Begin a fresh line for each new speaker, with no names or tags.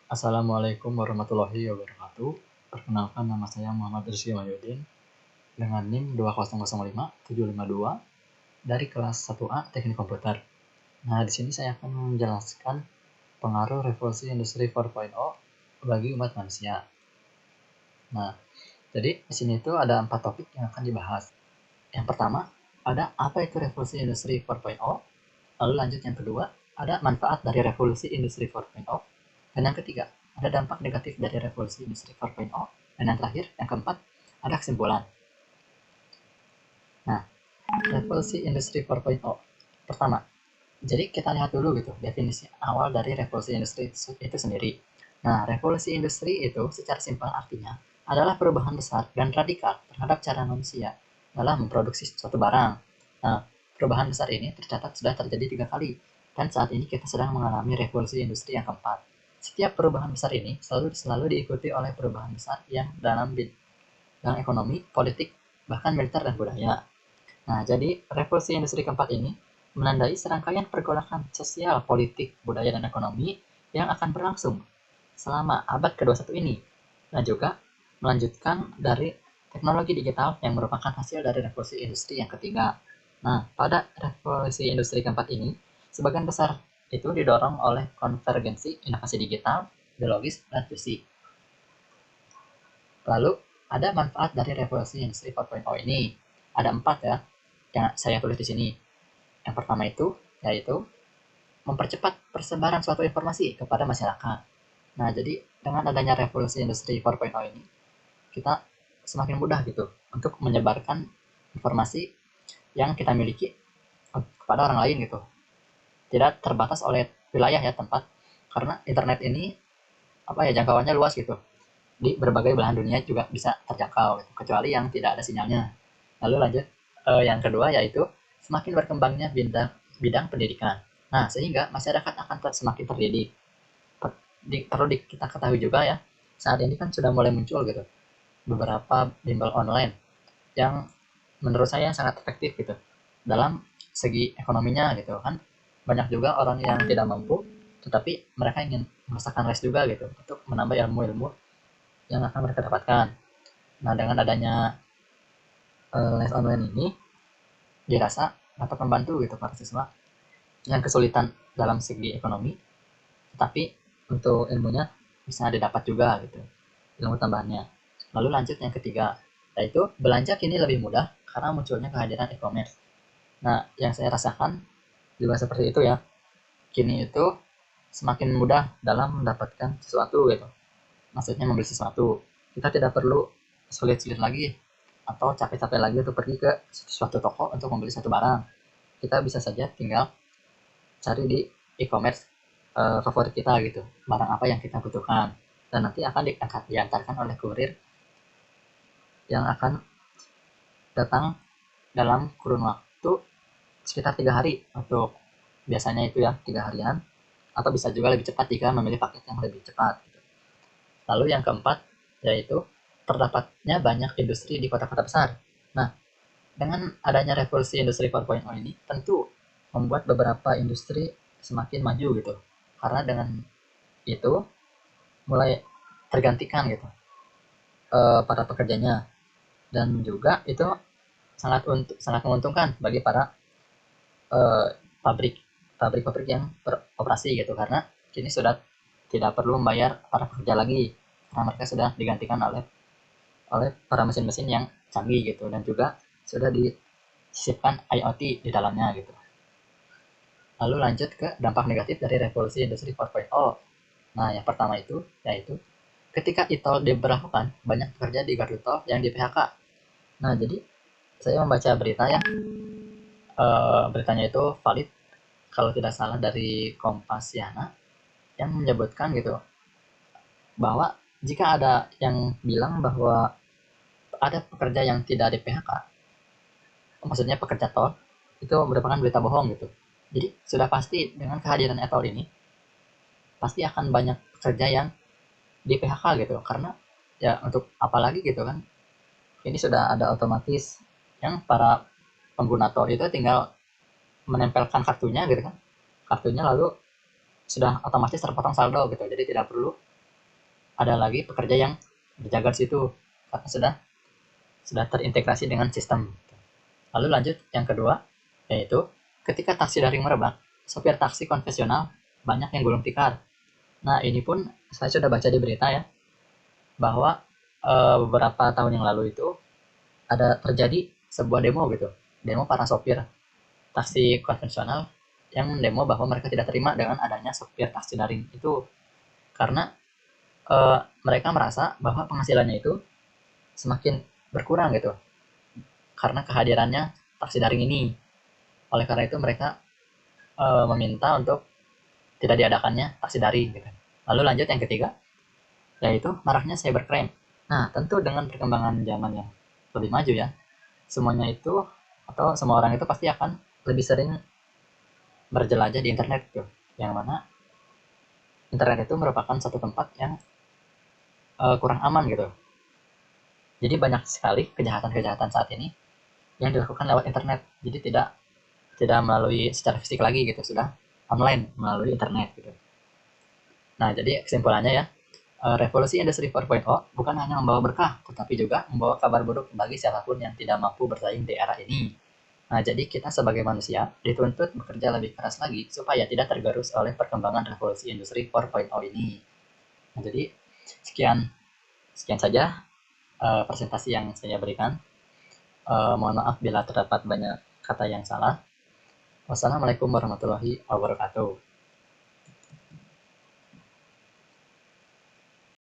Assalamualaikum warahmatullahi wabarakatuh. Perkenalkan, nama saya Muhammad Rizky Mahyudin dengan NIM 2005752 dari kelas 1A Teknik Komputer. Nah, di sini saya akan menjelaskan pengaruh revolusi industri 4.0 bagi umat manusia. Nah, jadi di sini itu ada 4 topik yang akan dibahas. Yang pertama, ada apa itu revolusi industri 4.0. Lalu lanjut yang kedua, ada manfaat dari revolusi industri 4.0. Dan yang ketiga, ada dampak negatif dari revolusi industri 4.0. Dan yang terakhir, yang keempat, ada kesimpulan. Nah, revolusi industri 4.0. Pertama, jadi kita lihat dulu gitu definisi awal dari revolusi industri itu sendiri. Nah, revolusi industri itu secara simpel artinya adalah perubahan besar dan radikal terhadap cara manusia dalam memproduksi suatu barang. Nah, perubahan besar ini tercatat sudah terjadi 3 kali, dan saat ini kita sedang mengalami revolusi industri yang keempat. Setiap perubahan besar ini selalu diikuti oleh perubahan besar yang dalam bidang ekonomi, politik, bahkan militer dan budaya. Nah, jadi revolusi industri keempat ini menandai serangkaian pergolakan sosial, politik, budaya, dan ekonomi yang akan berlangsung selama abad ke-21 ini, dan juga melanjutkan dari teknologi digital yang merupakan hasil dari revolusi industri yang ketiga. Nah, pada revolusi industri keempat ini, sebagian besar itu didorong oleh konvergensi inovasi digital, biologis, dan fisik. Lalu, ada manfaat dari revolusi industri 4.0 ini. Ada 4 ya, yang saya tulis di sini. Yang pertama itu, yaitu mempercepat persebaran suatu informasi kepada masyarakat. Nah, jadi dengan adanya revolusi industri 4.0 ini, kita semakin mudah gitu untuk menyebarkan informasi yang kita miliki kepada orang lain gitu. Tidak terbatas oleh wilayah ya, tempat, karena internet ini jangkauannya luas gitu. Di berbagai belahan dunia juga bisa terjangkau gitu, kecuali yang tidak ada sinyalnya. Lalu lanjut, yang kedua yaitu semakin berkembangnya bidang pendidikan. Nah, sehingga masyarakat akan semakin terdidik. Perlu kita ketahui juga ya, saat ini kan sudah mulai muncul gitu beberapa bimbel online yang menurut saya sangat efektif gitu dalam segi ekonominya gitu kan. Banyak juga orang yang tidak mampu, tetapi mereka ingin merasakan les juga gitu untuk menambah ilmu-ilmu yang akan mereka dapatkan. Nah, dengan adanya les online ini dirasa dapat membantu gitu para siswa yang kesulitan dalam segi ekonomi, tetapi untuk ilmunya bisa didapat juga gitu, ilmu tambahannya. Lalu lanjut yang ketiga, yaitu belanja kini lebih mudah karena munculnya kehadiran e-commerce. Nah, yang saya rasakan juga seperti itu ya. Kini itu semakin mudah dalam mendapatkan sesuatu gitu. Maksudnya membeli sesuatu. Kita tidak perlu sulit-sulit lagi atau capek-capek lagi untuk pergi ke suatu toko untuk membeli satu barang. Kita bisa saja tinggal cari di e-commerce favorit kita gitu, barang apa yang kita butuhkan, dan nanti akan diantarkan oleh kurir yang akan datang dalam kurun waktu sekitar 3 hari untuk biasanya itu ya 3 harian, atau bisa juga lebih cepat jika memilih paket yang lebih cepat gitu. Lalu yang keempat yaitu terdapatnya banyak industri di kota-kota besar. Nah, dengan adanya revolusi industri 4.0 ini tentu membuat beberapa industri semakin maju gitu, karena dengan itu mulai tergantikan gitu para pekerjanya, dan juga itu sangat menguntungkan bagi para eh, pabrik pabrik yang beroperasi gitu, karena kini sudah tidak perlu membayar para pekerja lagi karena mereka sudah digantikan oleh para mesin-mesin yang canggih gitu, dan juga sudah disisipkan IoT di dalamnya gitu. Lalu lanjut ke dampak negatif dari revolusi industri 4.0. Nah, yang pertama itu yaitu ketika e-tol diberlakukan, banyak pekerja di gardu tol yang di PHK. Nah, jadi saya membaca berita ya, beritanya itu valid kalau tidak salah dari Kompasiana, yang menyebutkan gitu bahwa jika ada yang bilang bahwa ada pekerja yang tidak di PHK, maksudnya pekerja tol, itu merupakan berita bohong gitu. Jadi sudah pasti dengan kehadiran e-tol ini pasti akan banyak pekerja yang di PHK gitu, karena ya untuk apalagi gitu kan, ini sudah ada otomatis yang para pengguna tol itu tinggal menempelkan kartunya gitu kan, kartunya lalu sudah otomatis terpotong saldo gitu, jadi tidak perlu ada lagi pekerja yang berjaga di situ karena sudah terintegrasi dengan sistem. Lalu lanjut yang kedua, yaitu ketika taksi daring merebak, sopir taksi konvensional banyak yang gulung tikar. Nah, ini pun saya sudah baca di berita ya, bahwa beberapa tahun yang lalu itu ada terjadi sebuah demo gitu, demo para sopir taksi konvensional yang demo bahwa mereka tidak terima dengan adanya sopir taksi daring itu, karena mereka merasa bahwa penghasilannya itu semakin berkurang gitu karena kehadirannya taksi daring ini. Oleh karena itu mereka meminta untuk tidak diadakannya taksi daring gitu. Lalu lanjut yang ketiga, yaitu maraknya cybercrime. Nah, tentu dengan perkembangan zaman yang lebih maju ya, semuanya itu atau semua orang itu pasti akan lebih sering berjelajah di internet gitu. Yang mana internet itu merupakan satu tempat yang kurang aman gitu. Jadi banyak sekali kejahatan-kejahatan saat ini yang dilakukan lewat internet. Jadi tidak melalui secara fisik lagi gitu, sudah online melalui internet gitu. Nah, jadi kesimpulannya ya, revolusi industri 4.0 bukan hanya membawa berkah, tetapi juga membawa kabar buruk bagi siapapun yang tidak mampu bersaing di era ini. Nah, jadi kita sebagai manusia dituntut bekerja lebih keras lagi supaya tidak tergerus oleh perkembangan revolusi industri 4.0 ini. Nah, jadi sekian sekian saja presentasi yang saya berikan. Mohon maaf bila terdapat banyak kata yang salah. Wassalamualaikum warahmatullahi wabarakatuh.